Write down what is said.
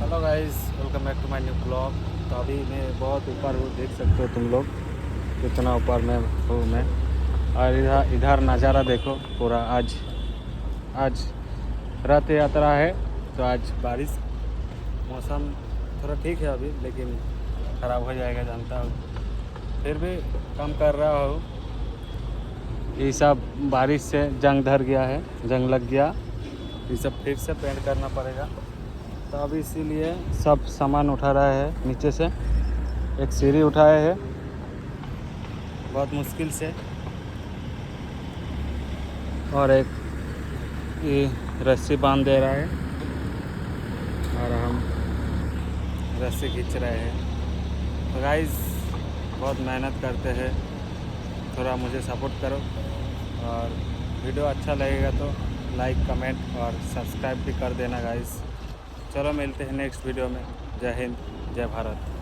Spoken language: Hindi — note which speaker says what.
Speaker 1: Hello guys, welcome back to my new blog. तो अभी मैं बहुत ऊपर हूँ, देख सकते हो तुम लोग कितना ऊपर में हूँ मैं। और इधर इधर नज़ारा देखो पूरा। आज आज रथ यात्रा है, तो आज बारिश, मौसम थोड़ा ठीक है अभी, लेकिन ख़राब हो जाएगा जानता हूँ। फिर भी काम कर रहा हूँ। ये सब बारिश से जंग धर गया है, जंग लग गया। ये सब फिर से पेंट करना पड़ेगा। तो अभी इसीलिए सब सामान उठा रहा है नीचे से। एक सीढ़ी उठाए है बहुत मुश्किल से, और एक ये रस्सी बांध दे रहा है और हम रस्सी खींच रहे हैं। तो गाइस बहुत मेहनत करते हैं, थोड़ा मुझे सपोर्ट करो। और वीडियो अच्छा लगेगा तो लाइक, कमेंट और सब्सक्राइब भी कर देना गाइस। चलो मिलते हैं नेक्स्ट वीडियो में। जय हिंद, जय भारत।